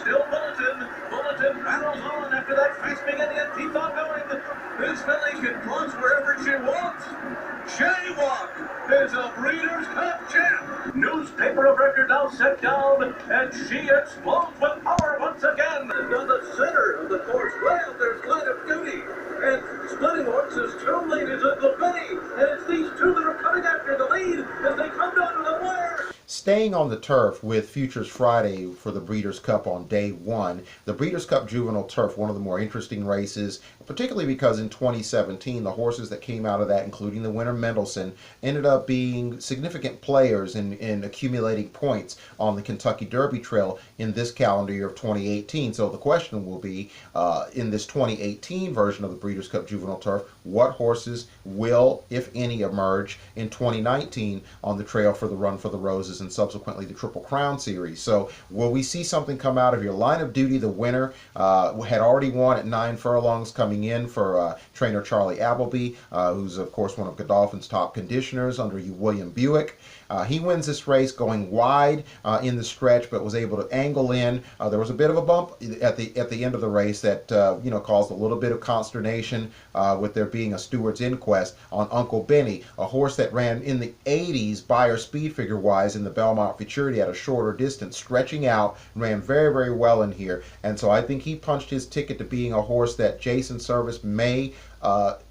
still Bulletin. Bulletin rattles on after that fast beginning and keeps on going. This filly can cross wherever she wants. Jaywalk is a Breeders' Cup champ. Newspaper of record now set down, and she explodes with power once again. Down the center of the course, well, there's Line of Duty. And splitting horses, two ladies Uncle Benny. And it's these two that are coming after the lead as they come down to the wire. Staying on the turf with Futures Friday for the Breeders' Cup on day one, the Breeders' Cup Juvenile Turf, one of the more interesting races, particularly because in 2017, the horses that came out of that, including the winner Mendelssohn, ended up being significant players in accumulating points on the Kentucky Derby Trail in this calendar year of 2018. So the question will be, in this 2018 version of the Breeders' Cup Juvenile Turf, what horses will, if any, emerge in 2019 on the trail for the Run for the Roses and subsequently the Triple Crown Series? So will we see something come out of your Line of Duty? The winner had already won at 9 furlongs coming in for trainer Charlie Appleby, who's of course one of Godolphin's top conditioners under William Buick. He wins this race going wide in the stretch, but was able to angle in. There was a bit of a bump at the end of the race that caused a little bit of consternation with there being a steward's inquest on Uncle Benny, a horse that ran in the 80s Beyer speed figure wise in the Belmont Futurity at a shorter distance, stretching out, ran very, very well in here. And so I think he punched his ticket to being a horse that Jason Service may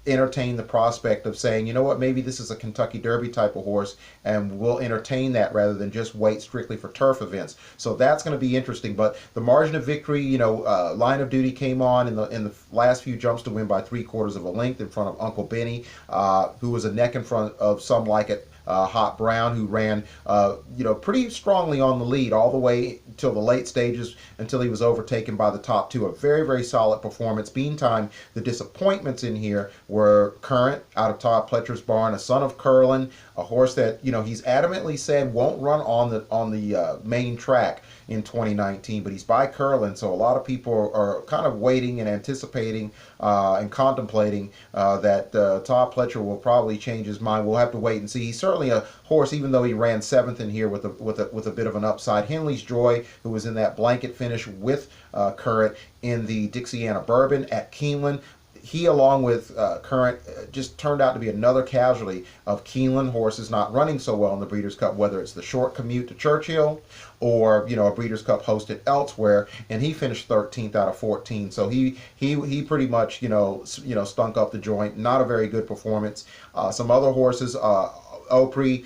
entertain the prospect of saying, you know what, maybe this is a Kentucky Derby type of horse, and we'll entertain that rather than just wait strictly for turf events. So that's going to be interesting. But the margin of victory, Line of Duty came on in the last few jumps to win by 3/4 of a length in front of Uncle Benny, who was a neck in front of Some Like It Hot Brown, who ran pretty strongly on the lead all the way till the late stages until he was overtaken by the top two. A very, very solid performance. Meantime, the disappointments in here were Current out of Todd Pletcher's barn, a son of Curlin, a horse that he's adamantly said won't run on the main track in 2019, but he's by Curlin, so a lot of people are kind of waiting and anticipating and contemplating that Todd Pletcher will probably change his mind. We'll have to wait and see. He's certainly a horse, even though he ran 7th in here with a bit of an upside. Henley's Joy, who was in that blanket finish with Current in the Dixiana Bourbon at Keeneland, he, along with Current, just turned out to be another casualty of Keeneland horses not running so well in the Breeders' Cup, whether it's the short commute to Churchill or a Breeders' Cup hosted elsewhere, and he finished 13th out of 14. So he pretty much stunk up the joint. Not a very good performance. Some other horses. Opry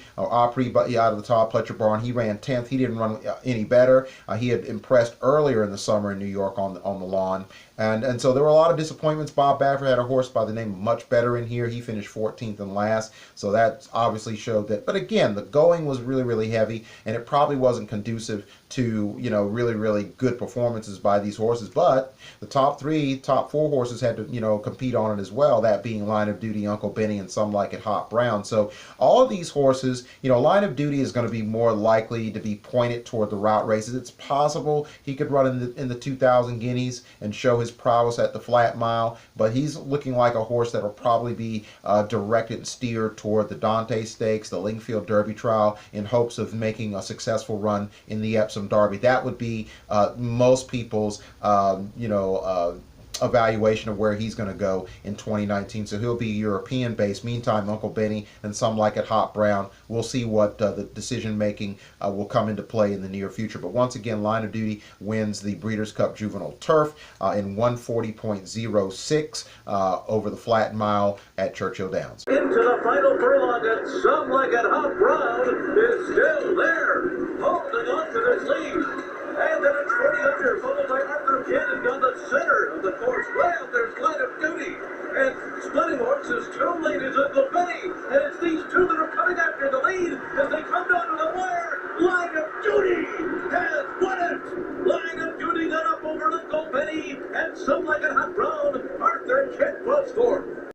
but out of the Todd Pletcher barn, he ran 10th. He didn't run any better. He had impressed earlier in the summer in New York on the lawn, and so there were a lot of disappointments. Bob Baffert had a horse by the name of Much Better in here. He finished 14th and last, so that obviously showed that. But again, the going was really, really heavy, and it probably wasn't conducive to really, really good performances by these horses. But the top 4 horses had to compete on it as well. That being Line of Duty, Uncle Benny, and Some Like It Hot Brown. So all of these horses, Line of Duty is going to be more likely to be pointed toward the route races. It's possible he could run in the 2,000 guineas and show his prowess at the flat mile, but he's looking like a horse that will probably be directed and steered toward the Dante Stakes, the Lingfield Derby Trial, in hopes of making a successful run in the Epsom Derby. That would be most people's evaluation of where he's going to go in 2019. So he'll be European based. Meantime, Uncle Benny and Some Like It Hot Brown, we'll see what the decision making will come into play in the near future. But once again, Line of Duty wins the Breeders' Cup Juvenile Turf in 140.06 over the flat mile at Churchill Downs. Into the final furlong, and Some Like It Hot Brown is still there, holding on to this lead. And then it's 40 under, followed by Arthur Cannon down the center of the course. Well, there's Line of Duty. And splitting horses, two ladies Uncle Benny. And it's these two that are coming after the lead as they come down to the wire. Line of Duty has won it. Line of Duty got up over Uncle Benny. And Some Like It Hot Brown, Arthur Kent was fourth.